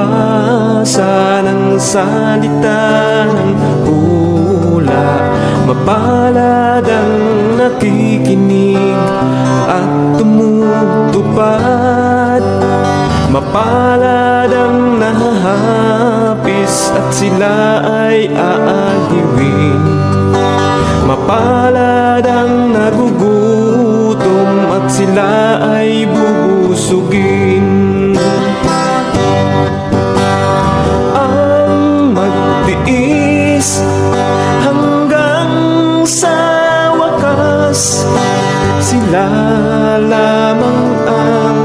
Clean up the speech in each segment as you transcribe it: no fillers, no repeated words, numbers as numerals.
magbasa ng salita ng hula. Mapalad ang nakikinig at tumutupad. Mapalad ang nahahapis at sila ay aaliwin. Mapalad ang nagugutom at sila ay bubusugin. Ang magtiis hanggang sa wakas, sila lamang ang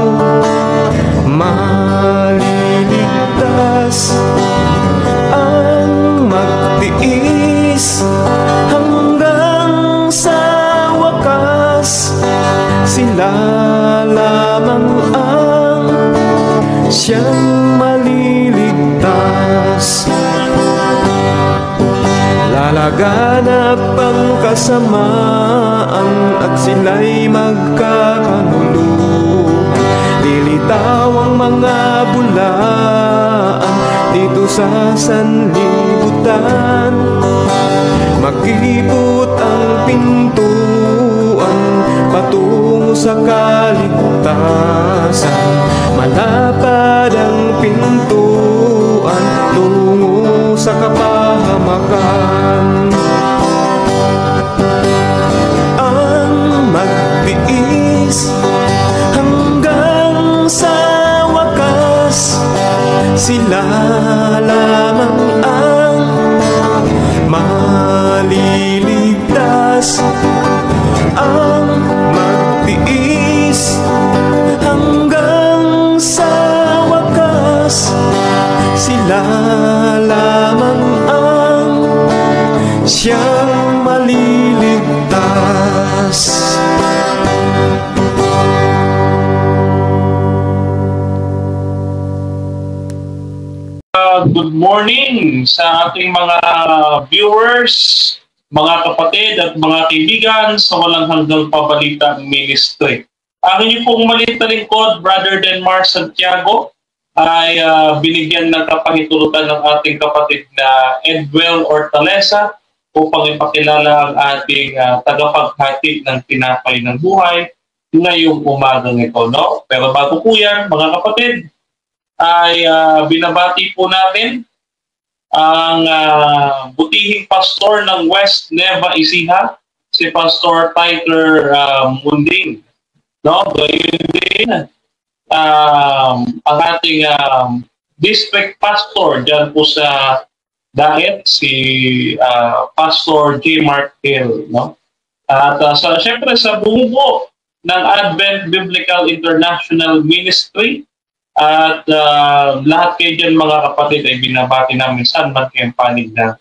maliligtas. Ang magtiis hanggang sa wakas, sila lamang ang siyang maliligtas. Lalaganap ang kasamaan at sila'y magkakanuluhan. Lilitaw ang mga bulaan dito sa sanlibutan. Makipot ang pintuan patungo sa kaligtasan. Malapad ang pintuan tungo sa kapahamakan. Ang magtiis hanggang sa wakas, sila lamang ang maliligtas. Ang magtiis hanggang sa wakas, sila lamang ang siyang maliligtas. Good morning sa ating mga viewers, mga kapatid at mga kaibigan sa Walang Hanggang Pabalitang Ministry. Ang inyong pong maliit na lingkod, Brother Denmar Santiago, ay binigyan ng kapahintulutan ng ating kapatid na Edwell Hortaleza upang ipakilala ang ating tagapaghatid ng tinapay ng buhay ngayong umagang ito. No? Pero bago po yan, mga kapatid, ay binabati po natin ang butihing pastor ng West Nueva Ecija, si Pastor Tyler Munding. No? Gayun din ang ating district pastor dyan po sa Daet, si Pastor J. Mark Hill. No? At syempre sa bumubo ng Advent Biblical International Ministry, at lahat kayo dyan mga kapatid ay binabati namin saan man kayong panig na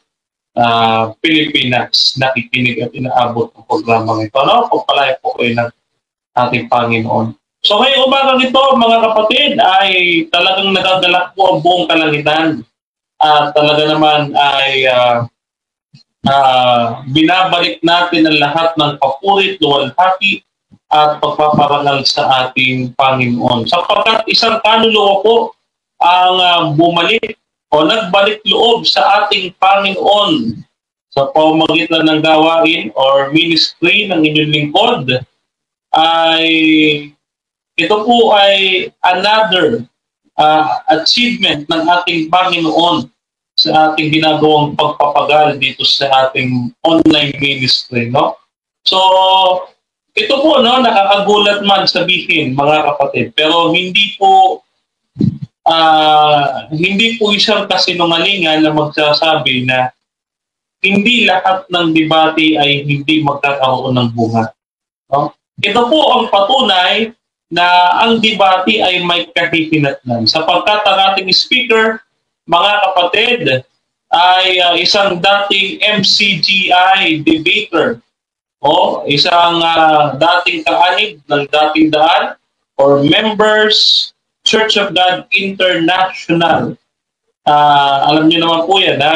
Pilipinas nakikinig at inaabot ang programang ito. No? Pagpalaya po kayo ng ating Panginoon. So ngayong umagang ito mga kapatid ay talagang nagagalak po ang buong kalangitan. At talaga naman ay binabalik natin ang lahat ng papurit, luwalhati at pagpaparangal sa ating Panginoon. Sapagkat isang kaluluwa po ang bumalik o nagbalik loob sa ating Panginoon sa pamamagitan ng gawain or ministry ng inyong lingkod, ay ito po ay another achievement ng ating Panginoon sa ating ginagawang pagpapagal dito sa ating online ministry. No? So, ito po, no, nakakagulat man sabihin, mga kapatid, pero hindi po isang kasinungalingan na magsasabi na hindi lahat ng debate ay hindi magkakaroon ng bunga. No? Ito po ang patunay na ang debate ay may kahihinatnan. Sapagkat ang ating speaker, mga kapatid, ay isang dating MCGI debater. O isang dating kaanib ng dating daan or members Church of God International. Alam niyo naman po yan na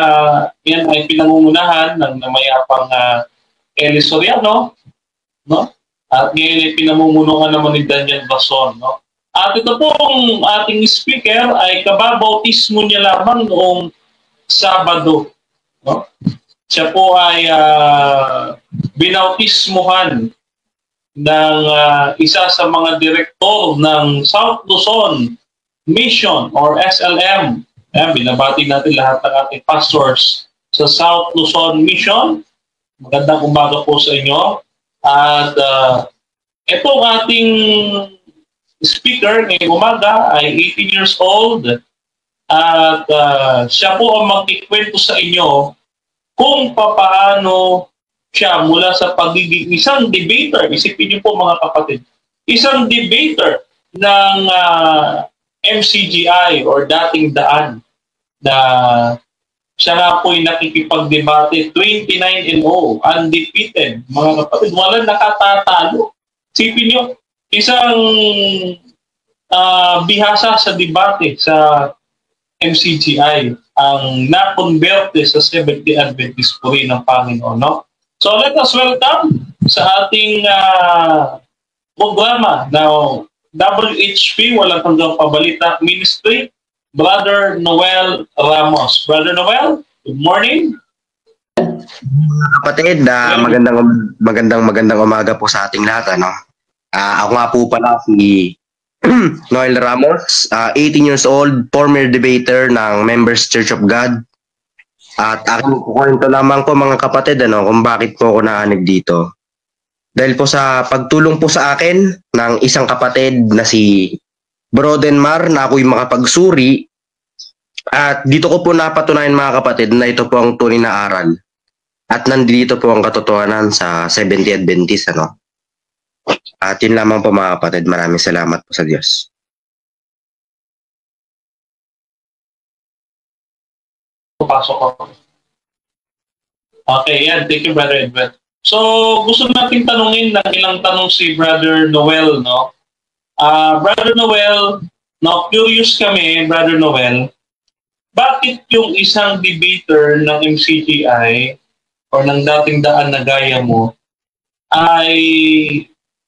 yan ay pinangungunahan ng namayapang Eli Soriano, no? At ngayon ay pinamumunuan naman ni Daniel Bason, no? At ito pong ating speaker ay kababautismo niya lamang noong Sabado. No? Siya po ay binautismuhan ng isa sa mga direktor ng South Luzon Mission or SLM. Ayan, binabati natin lahat ng ating pastors sa South Luzon Mission. Magandang umaga po sa inyo. At itong ating speaker ngayong umaga ay 18 years old at siya po ang magkikwento sa inyo kung paano siya mula sa pagiging isang debater. Isipin niyo po mga kapatid, isang debater ng MCGI or dating daan na siya nga po ay nakikipagdebate 29-0, undefeated. Mga kapatid, walang nakatatalo. Isipin niyo, isang bihasa sa debate sa MCGI ang nakonverte sa Seventh-day Adventist po rin ng Panginoon. No? So let us welcome sa ating programa na WHP, Walang Hanggang Pabalita Ministry, Brother Noel Ramos. Brother Noel, good morning. Kapatid, magandang umaga po sa ating lahat. Ako nga po pala si Noel Ramos, 18 years old, former debater ng Members Church of God. At aking kukwento lamang po mga kapatid kung bakit po ako nahanap dito. Dahil po sa pagtulong po sa akin ng isang kapatid na si Brodenmar na ako'y makapagsuri. At dito ko po napatunayan mga kapatid na ito po ang tunay na aral. At nandito po ang katotohanan sa Seventh-day Adventist. At yun lamang po mga kapatid. Maraming salamat po sa Diyos. Pasok ko. Okay, yan. Thank you, Brother Edward. So, gusto natin tanungin ng ilang tanong si Brother Noel, no? Brother Noel, no, curious kami, Brother Noel, bakit yung isang debater ng MCGI or ng dating daan na gaya mo ay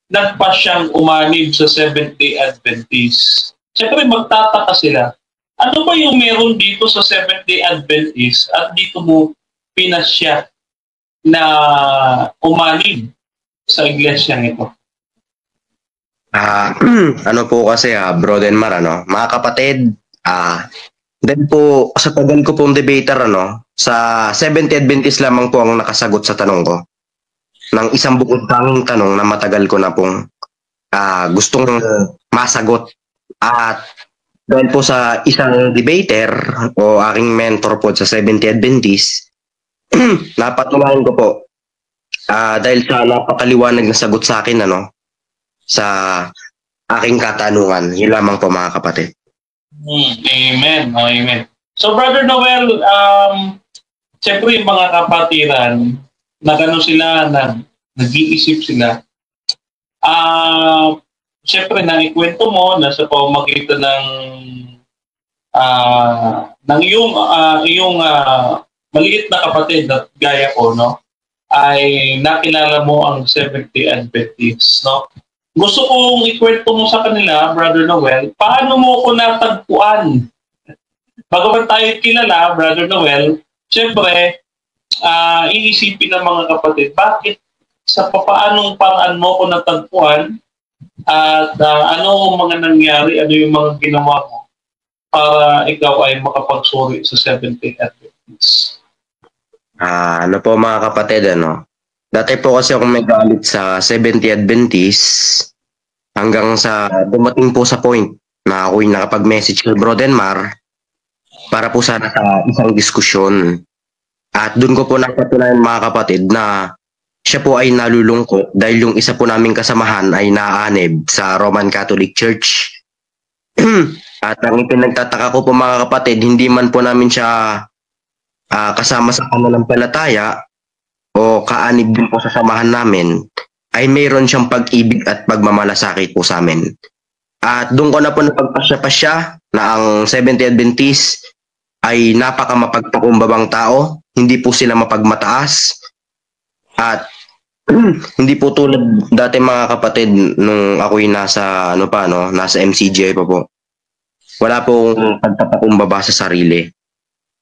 nagpa siyang umanib sa Seventh-day Adventist? Siyempre, magtataka sila. Ano ba yung meron dito sa Seventh-day Adventist at dito mo pinasya na umanib sa iglesyang ito? Ano po kasi, Brodenmar, mga kapatid, dahil po sa tagal ko pong debater, sa Seventh-day Adventist lamang po ang nakasagot sa tanong ko. Ng isang bukod tanging tanong na matagal ko na pong gustong masagot. At dahil po sa isang debater o aking mentor po sa Seventh-day Adventist, napatunayan ko po dahil sa napakaliwanag na sagot sa akin sa aking katanungan. Yun lamang po mga kapatid. Amen. Amen. So Brother Noel, siyempre yung mga kapatiran, sila, nag-iisip sila. Siyempre, naikwento mo na sa pamamagitan ng iyong maliit na kapatid na gaya ko, ay nakilala mo ang Seventh-day Adventist, Gusto kong ikwento mo sa kanila, Brother Noel, paano mo ko natagpuan? Bagaman tayo kilala, Brother Noel, siyempre, iisipin ng mga kapatid, bakit sa papaanong paraan mo ko natagpuan at ano ang mga nangyari, ano yung mga ginawa mo para ikaw ay makapagsuri sa Seventh-day Adventist? Ano po mga kapatid, dati po kasi ako may galit sa Seventh-day Adventist hanggang sa dumating po sa point na ako'y nakapag-message kay Brodenmar para po sana sa isang diskusyon. At doon ko po napatunayan mga kapatid na siya po ay nalulungkot dahil yung isa po naming kasamahan ay naanib sa Roman Catholic Church. At ang ipinagtataka ko po mga kapatid, hindi man po namin siya kasama sa pananampalataya o kaanib din po sa samahan namin, ay mayroon siyang pag-ibig at pagmamalasakit po sa amin. At doon ko na po napagpasya-pasya na ang Seventh-day Adventist ay napaka mapagpakumbabang tao, hindi po sila mapagmataas. At Hindi po tulad dati mga kapatid nung ako'y nasa nasa MCGI pa po. Wala pong pagpapakumbaba sa sarili.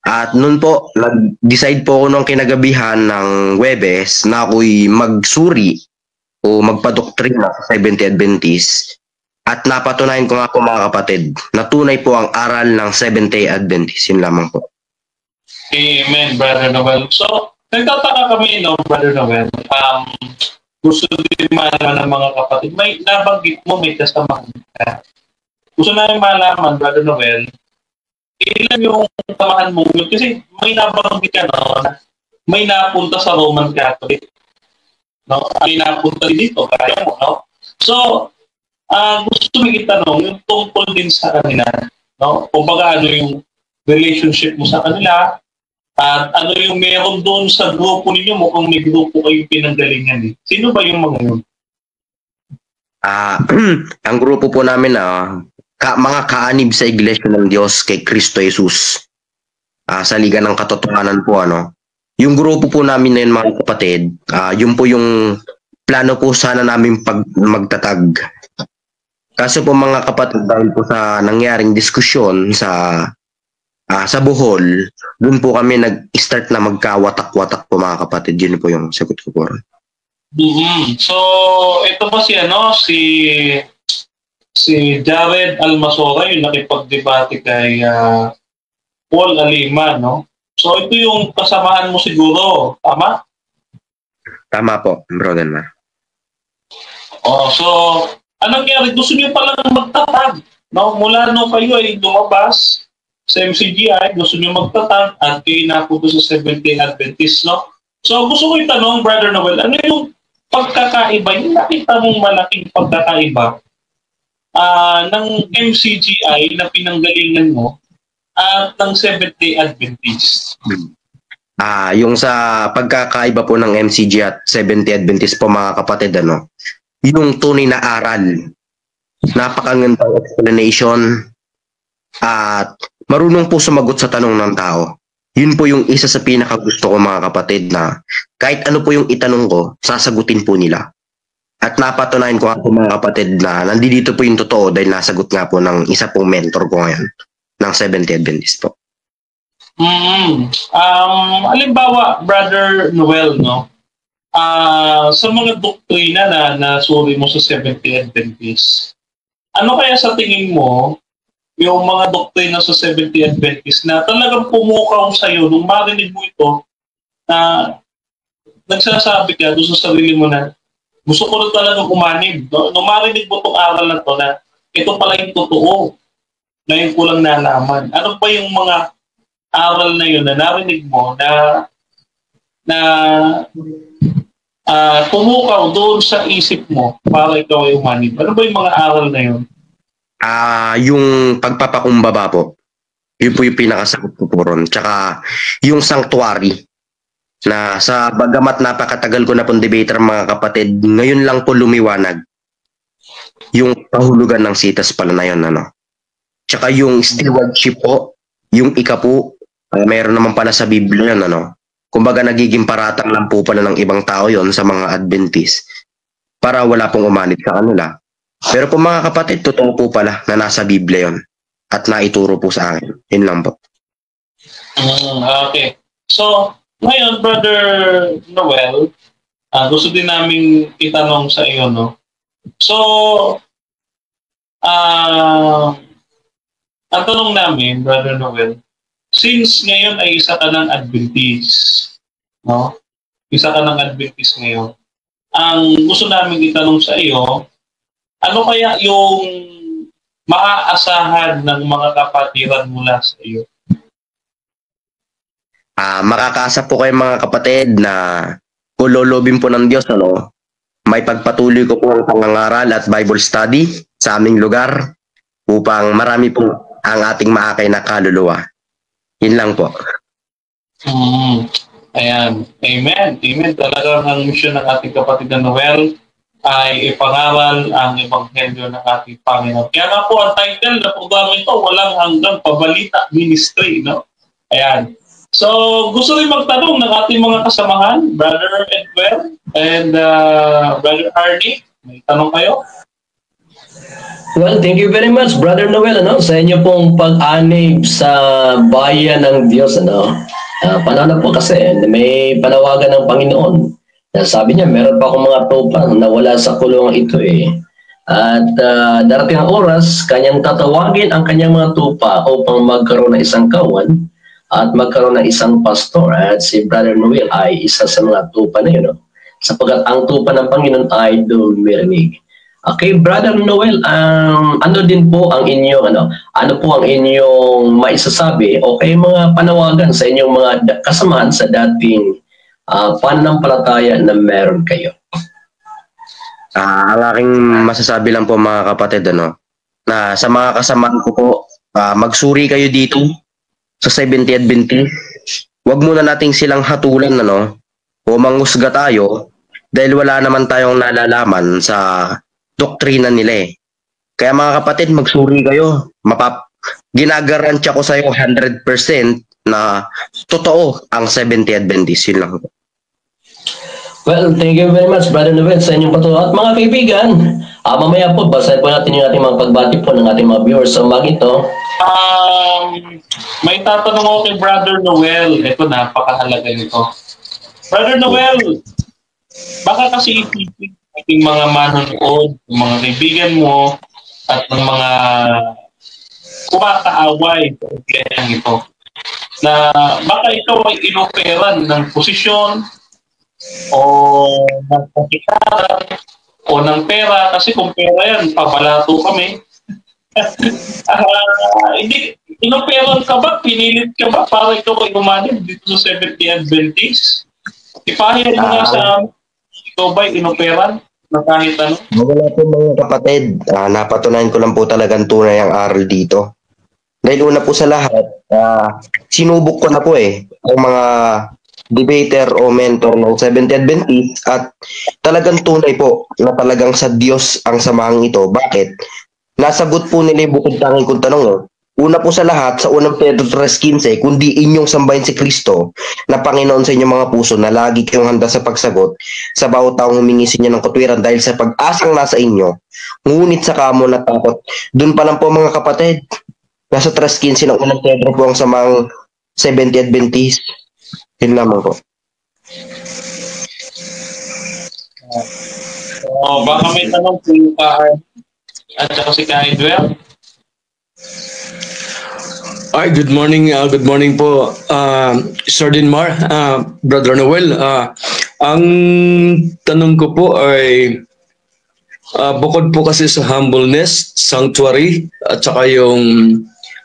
At noon po, nag-decide po ako nung kinagabihan ng Webes na ako'y magsuri o magpadoktrina sa Seventh-day Adventist. At napatunayan ko nga po mga kapatid na tunay po ang aral ng Seventh-day Adventist. Yun lamang po. Amen, Brother Noel. So, nagtataka kami, no, Brother Noel. Gusto din malaman ng mga kapatid. May nabanggit mo, may kasamahan ka. Gusto namin malaman, Brother Noel, ilan yung samahan mo? Kasi may nabanggit ka, no, na may napunta sa Roman Catholic. No? May napunta dito, kaya mo, no? So, gusto mo itanong, yung tungkol din sa kanila, no? Kung baga, ano yung relationship mo sa kanila, at ano yung meron doon sa grupo ninyo, mukhang may grupo kayong pinanggalingan. Sino ba yung mga yun? Ang grupo po namin mga kaanib sa Iglesia ng Diyos kay Kristo Jesus. Sa Liga ng Katotohanan po, yung grupo po namin na yun, mga kapatid, yun po yung plano po sana namin magtatag. Kaso po mga kapatid, dahil po sa nangyaring diskusyon sa Bohol, dun po kami nag-start na magkawatak-watak po mga kapatid. Yun po yung sagot ko po. So, ito ba si Jared Almasora, yung nakipagdebate kay Paul Alima, no? So, ito yung kasamahan mo siguro, tama? Tama po, Brother Mar. So, anong nangyari? Gusto niyo palang magtatag, no? Mula no kayo ay lumabas sa MCGI, gusto niyo magtatag at kayo napunta sa Seventh-day Adventist, no? So, gusto ko itanong, Brother Noel, ano yung pagkakaiba, yung nakita mong malaking pagkakaiba ng MCGI na pinanggalingan mo at ng Seventh-day Adventist? Yung sa pagkakaiba po ng MCG at Seventh-day Adventist po mga kapatid, yung tunay na aral, napakagandang explanation at marunong po sumagot sa tanong ng tao. Yun po yung isa sa pinakagusto ko mga kapatid, na kahit ano po yung itanong ko, sasagutin po nila. At napatunayan ko nga po mga kapatid na nandito po yung totoo dahil nasagot nga po ng isa pong mentor ko ngayon ng Seventh-day Adventist po. Halimbawa, Brother Noel, no? Sa mga doktrina na nasuri mo sa Seventh-day Adventist, ano kaya sa tingin mo yung mga doktrina sa Seventh-day Adventist na talagang pumukaw sa'yo nung marinig mo ito, na nagsasabi ka doon sa sarili mo na gusto ko na talagang umanib, no? Nung marinig mo itong aral na to na ito pala yung totoo, ngayon ko lang nalaman. Ano ba yung mga aral na yun na narinig mo na pumukaw doon sa isip mo para ikaw ay umanib? Ano ba yung mga aral na yun? Yung pagpapakumbaba po. Yun po yung pinakasagot ko po ron. Tsaka yung sanctuary, na sa bagamat napakatagal ko na pong debater mga kapatid, ngayon lang po lumiwanag yung kahulugan ng sitas pala na yun, Tsaka yung stewardship po, yung ikapu, mayroon naman pala sa Biblia yun, Kumbaga nagiging paratang lang po pala ng ibang tao yon sa mga Adventist para wala pong umanib sa kanila. Pero po mga kapatid, totoo po pala na nasa Biblia yon at naituro po sa akin. Yun lang po. Okay. So, ngayon, Brother Noel, gusto din namin itanong sa iyo, no? So, ang tanong namin, Brother Noel, since ngayon ay isa ka ng Adventist, no? Isa ka ng Adventist ngayon, ang gusto namin itanong sa iyo, ano kaya yung maaasahan ng mga kapatiran mula sa iyo? Makakaasa po kayo mga kapatid na kung lolobin po ng Diyos, may pagpatuloy ko po ang pangangaral at Bible study sa aming lugar upang marami po ang ating maakay na kaluluwa. Yun lang po. Ayan. Amen. Amen. Talagang ang mission ng ating kapatid na Noel ay ipangaral ang ebanghelyo ng ating Panginoon. Kaya nga po ang title na programa ito, Walang Hanggang Pabalita Ministry, no? Ayan. So, gusto rin magtanong ng ating mga kasamahan, Brother Edward. And Brother Arnie, may tanong kayo? Well, thank you very much, Brother Noel, sa inyo pong pag-anib sa bayan ng Diyos, Paano po kasi may panawagan ng Panginoon. Sabi niya, meron pa akong mga tupang na wala sa kulungan ito eh. At darating ang oras, kanyang tatawagin ang kanyang mga tupa upang magkaroon ng isang kawan at magkaroon ng isang pastor. At si Brother Noel ay isa sa mga tupa na yun, sapagkat ang tupa ng Panginoon ay dumirinig. Okay, Brother Noel, ano din po ang inyong ano po ang inyong maisasabi o kay mga panawagan sa inyong mga kasamahan sa dating pananampalataya na meron kayo? Ang aking masasabi lang po mga kapatid, na sa mga kasamahan ko po, magsuri kayo dito sa 70 Adventist. Huwag muna nating silang hatulan, o manghusga tayo dahil wala naman tayong nalalaman sa doktrina nila eh. Kaya mga kapatid, magsuri kayo. Ginagarantiya ko sa iyo 100% na totoo ang 70 Adventist. Yun lang. Well, thank you very much, Brother Noel, sa inyong patuloy. At mga kaibigan, mamaya po, basahin po natin yung ating mga pagbati po ng ating mga viewers sa mag ito. May tatanong ako kay Brother Noel. Ito, napakahalaga nito. Brother Noel, baka kasi isipin ating mga manonood, mga kaibigan mo, at ng mga kumakaaway sa kanyang ito, na baka ikaw ay inoperan ng posisyon o ng pagkikaran o ng pera, kasi kung pera yan, pabalato kami. Hindi, inoperan ka ba? Pinilit ka ba para ikaw ay umanib dito sa 70 Adventist? Ipahid mo nga sa ikaw ba'y inoperan na kahit ano? Wala po mga kapatid. Napatunayan ko lang po talagang tunay ang aral dito. Dahil una po sa lahat, sinubok ko na po ang mga debater o mentor ng 70 Adventist at talagang tunay po na talagang sa Diyos ang samahang ito. Bakit? Nasagot po nila yung bukod tanging kung tanong. Una po sa lahat, sa unang Pedro 3:15, kundi inyong sambahin si Kristo na Panginoon sa inyong mga puso na lagi kayong handa sa pagsagot sa bawat taong humingi sa inyo ng katwiran dahil sa pag-asang nasa inyo. Ngunit sa kamo na takot. Doon pa lang po mga kapatid. Nasa 3:15 ng unang Pedro po ang samang 70 Adventist. Yun lamang po. Baka may tanong po yung at saka si Kahidwell. Hi, good morning po, Sir Dinmar, Brother Noel. Ang tanong ko po ay bukod po kasi sa humbleness, sanctuary, at saka yung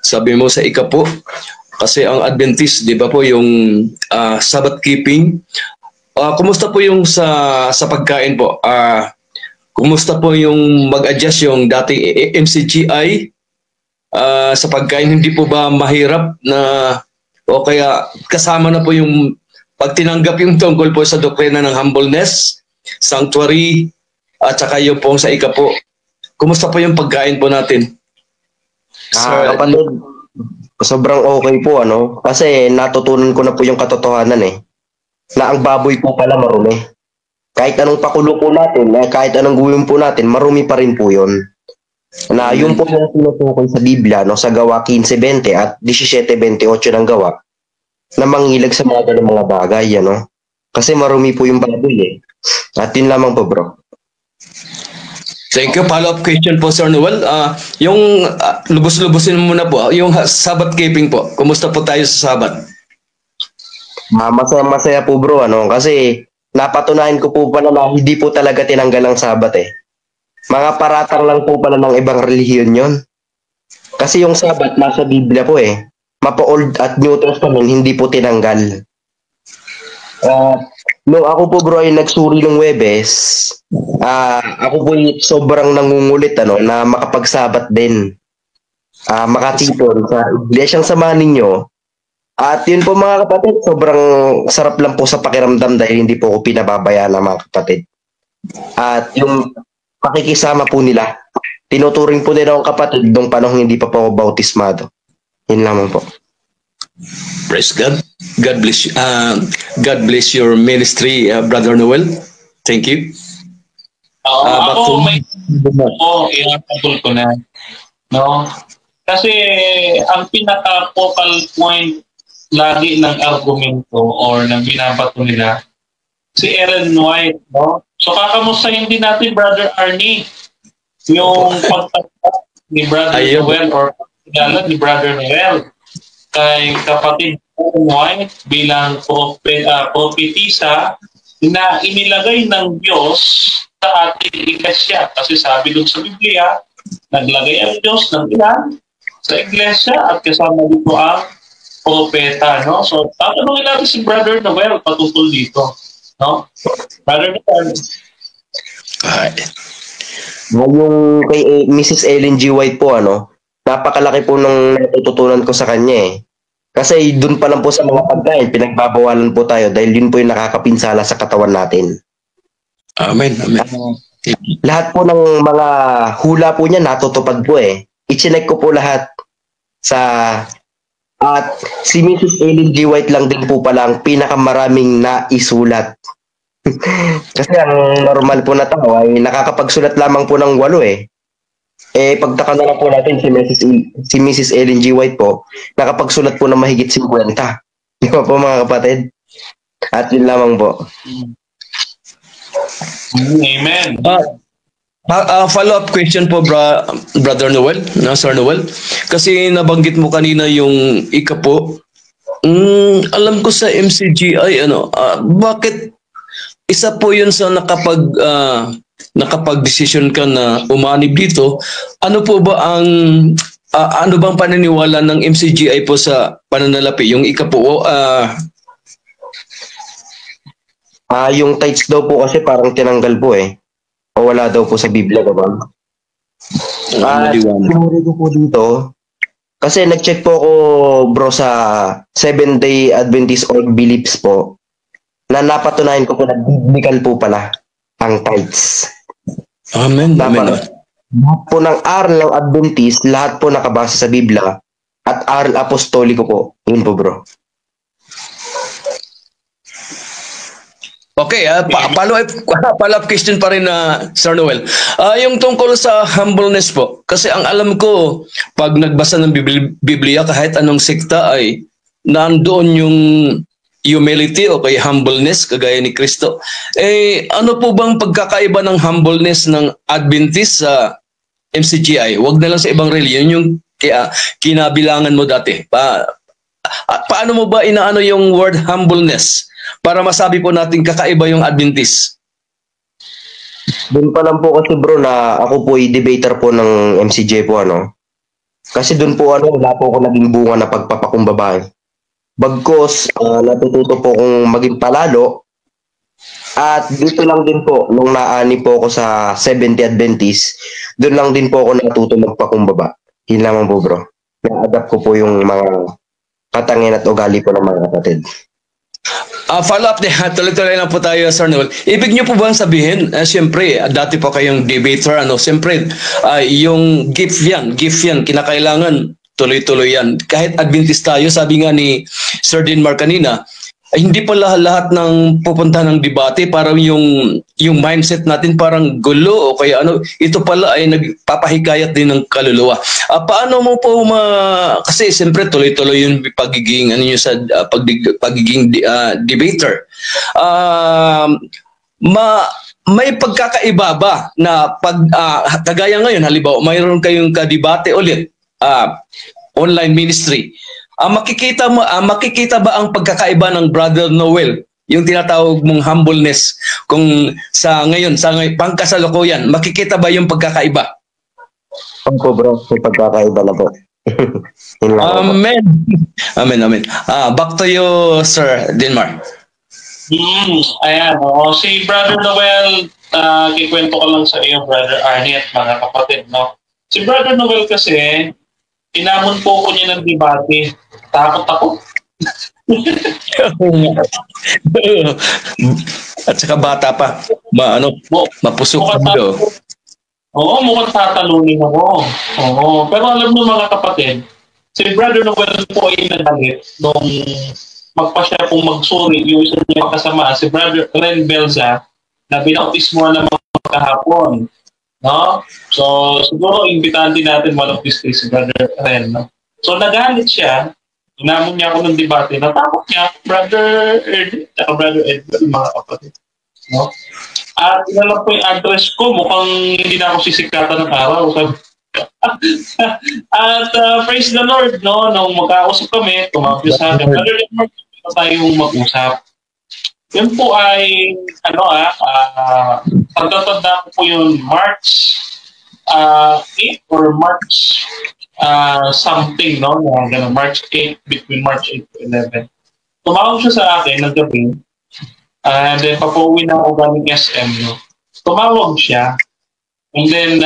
sabi mo sa ika po, kasi ang Adventist, di ba po, yung Sabbath keeping. Kumusta po yung sa pagkain po? Kumusta po yung mag-adjust yung dating MCGI sa pagkain? Hindi po ba mahirap na o kaya kasama na po yung pag tinanggap yung tungkol po sa doktrina ng humbleness, sanctuary, at saka yung pong sa ika po? Kumusta po yung pagkain po natin? Kapatid, sobrang okay po kasi natutunan ko na po yung katotohanan na ang baboy po pala marumi. Kahit anong pakulo po natin, kahit anong gawin po natin, marumi pa rin po yun. Na yun po yung tinutukoy sa Biblia, sa Gawa 15:20 at 17:28 ng Gawa, na mangilag sa mga ganung mga bagay, Kasi marumi po yung baboy At yun lamang po, bro. Thank you. Follow-up question po, Sir Noel. Yung lubos-lubosin muna po, yung Sabbath keeping po. Kumusta po tayo sa Sabbath? Masaya po, bro, kasi napatunayan ko po pala na hindi po talaga tinanggal ang Sabat Mga paratang lang po pala ng ibang relihiyon yun. Kasi yung Sabat nasa Biblia po Mapa-Old at New Testament, hindi po tinanggal. Nung ako po bro ay nagsuri ng Webes, ako po sobrang nangungulit na makapagsabat din. Makatipon sa iglesyang samahan ninyo. At yun po mga kapatid, sobrang sarap lang po sa pakiramdam dahil hindi po ako pinababayaan ng mga kapatid. At yung pakikisama po nila, tinuturing po nila ang kapatid nung panahon hindi pa po ako bautismado. Yun lamang po. Praise God. God bless your ministry, Brother Noel. Thank you. Ako may ihatapol ko na. No? Kasi ang pinaka-focal point lagi ng argumento or ng binabato nila, si Ellen White. No? So kakamustahin din natin, Brother Arnie, yung pagtatap ni Brother Noel or pagkakilala ni Brother Noel kay kapatid Ellen White bilang propetisa na inilagay ng Diyos sa ating iglesia. Kasi sabi doon sa Biblia, naglagay ang Diyos ng ilan sa iglesia at kasama dito ang propeta. No? So, tatanungin natin si Brother Noel patungkol dito. No? Brother Noel. Yung kay Mrs. Ellen G. White po, napakalaki po nung natututunan ko sa kanya eh. Kasi dun pa lang po sa mga pagkain, pinagbabawalan po tayo dahil yun po yung nakakapinsala sa katawan natin. Amen, amen. Lahat po ng mga hula po niya natutupad po eh. I-check ko po lahat at si Mrs. Ellen G. White lang din po pala ang pinakamaraming naisulat. Kasi ang normal po na tao ay nakakapagsulat lamang po ng 8 eh. Pagtaka na lang po natin si Mrs. Ellen G. White po, nakapagsulat po ng mahigit 50. Di ba po mga kapatid? At yun lamang po. Amen. Follow-up question po, Brother Noel, Sir Noel. Kasi nabanggit mo kanina yung ikapo. Alam ko sa MCGI, bakit isa po yun sa nakapag-decision ka na umanib dito? Ano po ba ano bang paniniwala ng MCGI po sa pananalapi? Yung ikapo, yung tithes daw po kasi parang tinanggal po eh. O wala daw po sa Biblia, diba? Sinuri ko po dito, kasi nag-check po ako, bro, sa 7-day Adventist Org Beliefs po, na napatunayan ko po na biblical po pala ang tithes. Amen. Lahat po ng aral ng Adventist, lahat po nakabase sa Biblia at aral apostoliko po. Yun po, bro. Okay, follow-up question pa rin na Sir Noel. Yung tungkol sa humbleness po, kasi ang alam ko, pag nagbasa ng Biblia, kahit anong sekta ay nandoon yung humility o kay humbleness, kagaya ni Kristo. Ano po bang pagkakaiba ng humbleness ng Adventist sa MCGI? Huwag na lang sa ibang religion, yung kinabilangan mo dati. Paano mo ba inaano yung word humbleness? Para masabi po natin kakaiba yung Adventist. Doon pa lang po kasi, bro, na ako po debater po ng MCJ po, Kasi doon po wala po ako naging bunga na pagpapakumbaba. Bagkos, natututo po kong maging palalo. At dito lang din po, nung naani po ako sa 70 Adventist, doon lang din po ako natuto magpakumbaba. Yun lamang po, bro. Na-adapt ko po yung mga katangin at ugali po ng mga kapatid. Follow-up din, tuloy-tuloy lang po tayo, Sir Noel. Ibig niyo po bang sabihin, siyempre, dati po kayong debater, siyempre, yung gift yan, kinakailangan, tuloy-tuloy yan. Kahit Adventist tayo, sabi nga ni Sir Denmar kanina, hindi pala lahat ng pupunta ng debate, parang yung mindset natin parang gulo o kaya ito pala ay nagpapahikayat din ng kaluluwa. Paano mo po kasi siyempre tuloy-tuloy yung pagiging sa pagiging debater. May pagkakaiba ba na kagaya ngayon, halimbawa mayroon kayong kadebate ulit, online ministry. Makikita ba ang pagkakaiba ng Brother Noel, yung tinatawag mong humbleness, kung sa ngayon pangkasalukuyan, makikita ba yung pagkakaiba? Opo, bro, may pagkakaiba na po. Amen. Amen. Back to you, Sir Denmar. Ayan, si Brother Noel, kikwento ko lang sa iyo, Brother Arnie at mga kapatid, Si Brother Noel kasi, inamon po ko niya ng debate. Takot ako. At saka bata pa. Mapusok ka mo. Oo, mukhang tatalunin ako. Pero alam mo mga kapatid, si Brother Noel po ay nagalit nung magpa siya pong magsuri yung isa niya kasama, si Brother Ren Belza, na binautismo naman kahapon. No? So, siguro, imbitahan din natin one of these days si Brother Ren. No? So, nagalit siya. Inamon niya ako ng debate. Natakot niya, Brother Ed, at Brother Edwin, mga kapatid. No? At inalam po yung address ko, mukhang hindi na ako sisikatan ng araw. At praise the Lord, no? Nung magkausap kami, tumapos sa akin, Brother Edwin, tayong mag-usap. Yun po ay, pagtatanda ko po yun, March 8 or March something, no? March 8, between March 8 to 11. Tumawag siya sa akin ng gabi, and then papauwi na ako galing SM, no? Tumawag siya, and then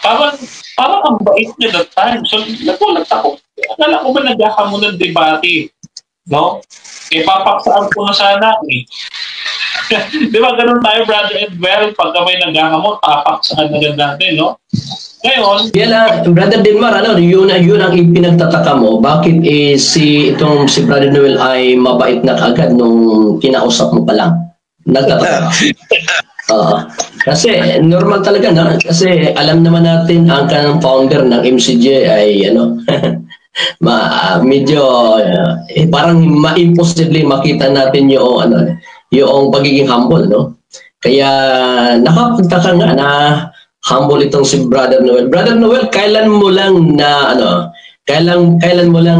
parang ang bait niya that time. So, nagulat ako. Akala ko ba naghahamon ng debate? No? Eh, papaksaan ko na sana eh. Di ba, ganun tayo, Brother Edwell, pagka may naghahamon, papaksaan na natin, no? Ngayon, yan Brother Denmar, yun ang ipinagtataka mo. Bakit si Brother Noel ay mabait na kagad nung kinausap mo pa lang? Nagtataka. Kasi normal talaga, no? Kasi alam naman natin ang kanang founder ng MCJ ay medyo parang ma-impossibly makita natin yung pagiging humble, no? Kaya nakapagtaka nga na humble itong si Brother Noel. Brother Noel, kailan mo lang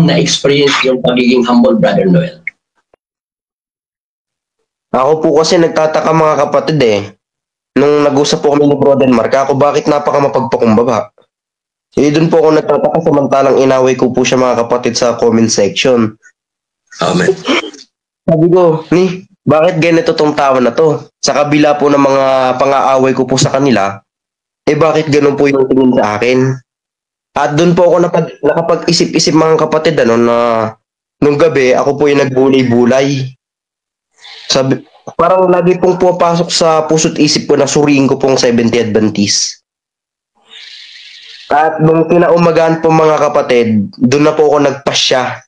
na-experience yung pagiging humble, Brother Noel? Ako po kasi nagtataka mga kapatid nung nag-usap po kami ni Brother Mark, ako bakit napaka mapagpakumbaba. Doon po ako nagtataka samantalang inaway ko po siya mga kapatid sa comment section. Amen. Sabi ko, bakit ganito tong tao na to? Sa kabila po ng mga pang-aaway ko po sa kanila, bakit ganun po yung tingin sa akin? At doon po ako nakapag-isip-isip mga kapatid, na nung gabi, ako po yung nagbulay-bulay. Sabi, parang lagi pong pupasok sa puso't isip ko na suriin ko pong 70 Adventist. At nung kinaumagaan po mga kapatid, doon na po ako nagpasya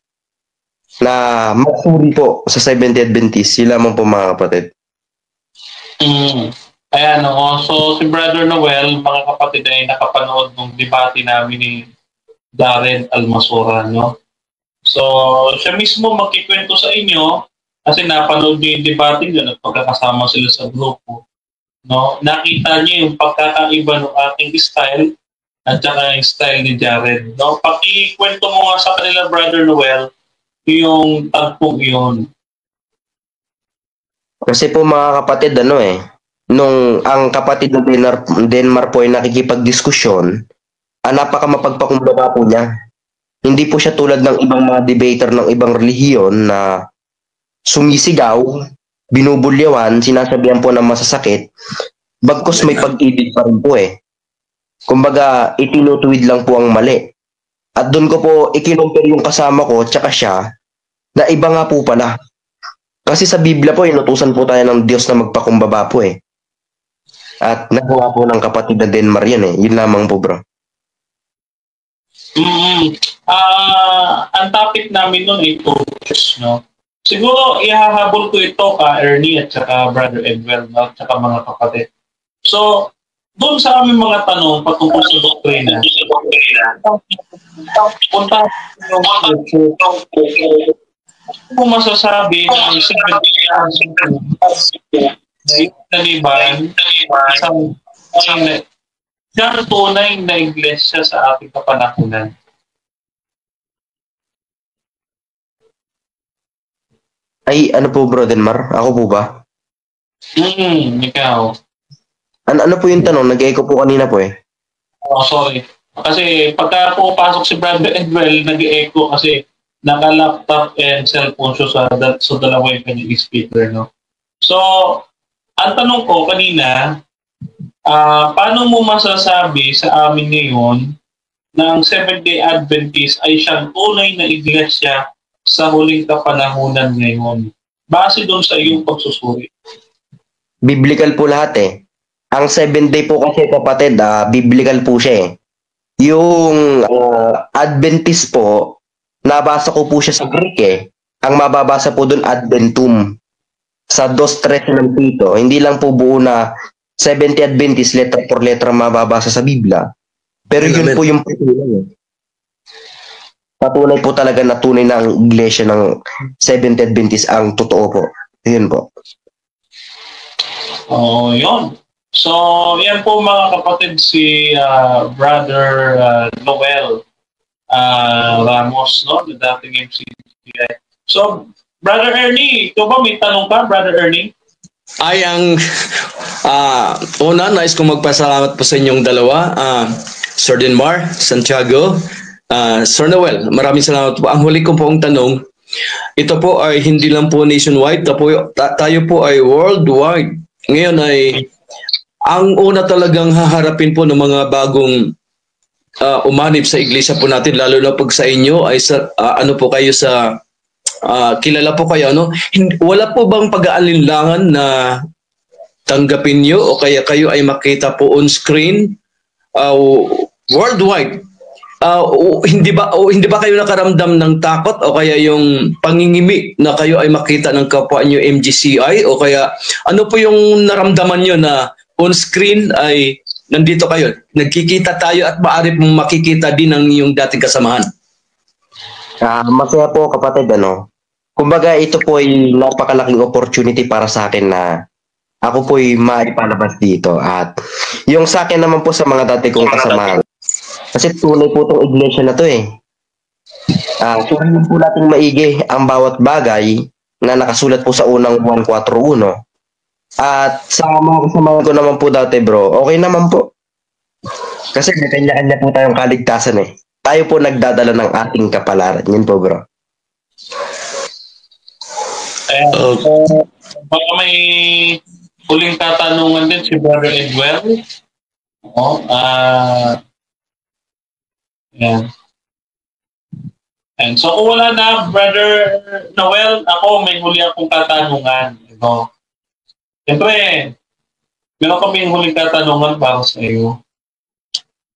na magsuri po sa 70 Adventist. Sila mo po mga kapatid. Ayan, so si Brother Noel, mga kapatid, ay nakapanood ng debate namin ni Darren Almasora, no? So, siya mismo magkikwento sa inyo kasi napanood niyo yung debate niyo at pagkakasama sila sa grupo, no? Nakita niyo yung pagkakaiba ng aking style at saka yung style ni Jared, no? Pakikwento mo nga sa kanila, Brother Noel, yung tagpong yun. Kasi po mga kapatid, nung ang kapatid ng Denmar po ay nakikipagdiskusyon, napaka mapagpakumbaba po niya. Hindi po siya tulad ng ibang mga debater ng ibang relihiyon na sumisigaw, binubulyawan, sinasabihan po ng masasakit, bagkus may pag-ibig pa rin po Kumbaga, itinutuwid lang po ang mali. At doon ko po ikinumpir yung kasama ko tsaka siya na iba nga po pala. Kasi sa Biblia po, inutusan po tayo ng Diyos na magpakumbaba po At nagawa po ng kapatid na Denmar yan Yun lamang po, bro. Ang topic namin nun ay focus, no? Siguro, ihahabol ko ito Ernie at saka Brother Edwell, no? At saka mga kapatid. So, doon sa aming mga tanong patungkol sa doktrina, punta yung kung masasabi na yung 70 Taliban, isang tunay na iglesia sa ating kapanahunan. Ay, ano po bro, Denmar? Ako po ba? Ikaw. Ano po yung tanong? Nag-echo po kanina po sorry. Kasi pagka pumapasok si Brother Edwell, nag-echo kasi naka-laptop and cellphone siya sa dalawa yung kanyang speaker, no? So, ang tanong ko kanina, paano mo masasabi sa amin ngayon na ang Seventh-day Adventist ay siyang tunay na iglesia sa huling kapanahunan ngayon? Base doon sa iyong pagsusuri. Biblical po lahat Ang 7 day po kasi kapatid, biblical po siya Yung Adventist po, nabasa ko po siya sa Greek Ang mababasa po doon Adventum. sa 2:13 ng Tito, hindi lang po buo na 70 Adventist letra por letra mababasa sa Biblia. Pero yun po yung patunay. Patunay po talaga na tunay na ang iglesia ng Seventh Adventist ang totoo po. Yun po. Oh, yun. So, yan po mga kapatid si Brother Noel Ramos, no? The dating MCTI. So, Brother Ernie, ito ba may tanong ka, Brother Ernie? Ay, una, nais kong magpasalamat po sa inyong dalawa, Sir Denmar, Santiago, Sir Noel, maraming salamat po. Ang huli ko pong tanong, ito po ay hindi lang po nationwide, tayo po ay worldwide. Ngayon ay, ang una talagang haharapin po ng mga bagong umanib sa iglesia po natin, lalo na pag sa inyo, ay sa, ano po kayo sa, kilala po kayo, no? Wala po bang pag-aalinlangan na tanggapin nyo o kaya kayo ay makita po on screen worldwide? Hindi ba kayo nakaramdam ng takot o kaya yung pangingimi na kayo ay makita ng kapwa nyo MGCI o kaya ano po yung naramdaman nyo na on screen ay nandito kayo, nagkikita tayo at maaari mong makikita din ang iyong dating kasamahan? Masaya po kapatid, ano. Kumbaga ito po ay napakalaking opportunity para sa akin na ako po ay maipalabas dito. At yung sa akin naman po sa mga dati kong kasamahan, kasi tunay po itong iglesia na to eh. Suriin po natin maigi ang bawat bagay na nakasulat po sa unang Juan 4:1. At sa mga kasamahan ko naman po dati bro, okay naman po. Kasi may kanya-kanya po tayong kaligtasan eh. Tayo po nagdadala ng ating kapalaran. Yun po bro. Baka may huling katanungan din si Brother Edwell. Yan. And so kung wala na, Brother Noel, ako may huli akong katanungan. Siyempre, meron kaming huling katanungan para sa iyo.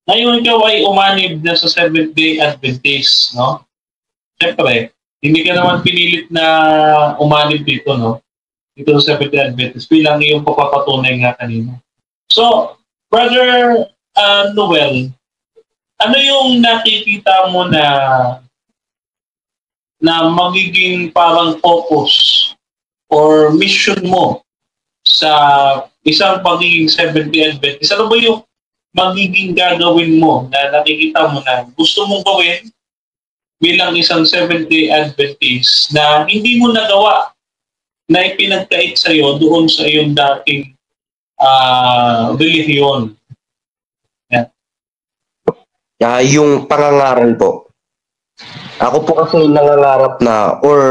Ngayon ikaw ay umanib na sa Seventh-day Adventist, no? Siyempre, hindi ka naman pinilit na umanib dito, no? Dito sa Seventh-day Adventist, bilang iyong papapatunay nga kanina. So, Brother Noel, ano yung nakikita mo na magiging parang focus or mission mo sa isang pagiging Seventh-day Adventist? Ano ba yung magiging gagawin mo na nakikita mo na gusto mong gawin bilang isang Seventh-day Adventist na hindi mo nagawa na ipinagkait sa iyo doon sa iyong dating relihiyon? Yung pangangaral po. Ako po kasi nangangarap na or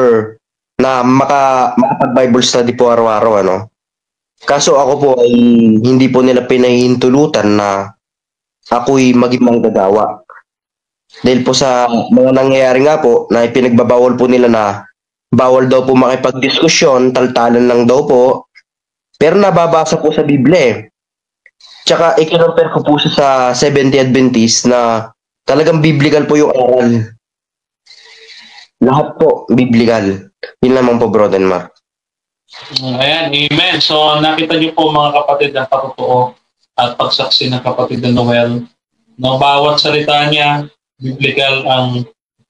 na makapag-Bible study po araw-araw, ano. Kaso ako po ay hindi po nila pinahihintulutan na ako'y maging manggagawa. Dahil po sa mga nangyayari nga po na ipinagbabawal po nila na bawal daw po makipagdiskusyon, taltalan lang daw po. Pero nababasa po sa Biblia eh. Tsaka ikinomper ko po sa Seventh-day Adventist na talagang biblical po yung aral. Lahat po biblical. Yun lamang po, Bro Denmar. Ayan, amen. So nakita niyo po mga kapatid ang patotoo at pagsaksi ng kapatid na Noel. No, bawat salita niya, biblical ang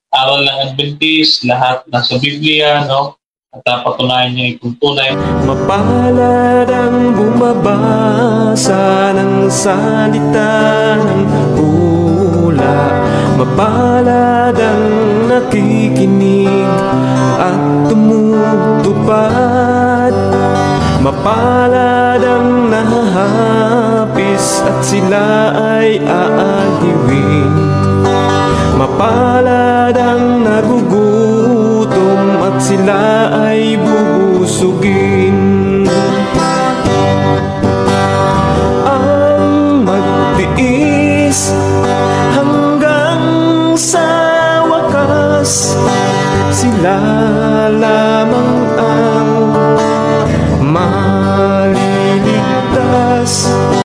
aral ng Adventist, lahat nasa Biblia, no? At patunayan niya kung tunay. Mapalad ang bumabasa ng salita ng hula. Mapalad ang nakikinig at tumutupad. Mapalad ang nahahapis at sila ay aaliwin. Mapalad ang nagugutom at sila ay bubusugin. Ang magtiis hanggang sa wakas, sila lamang ang maliligtas.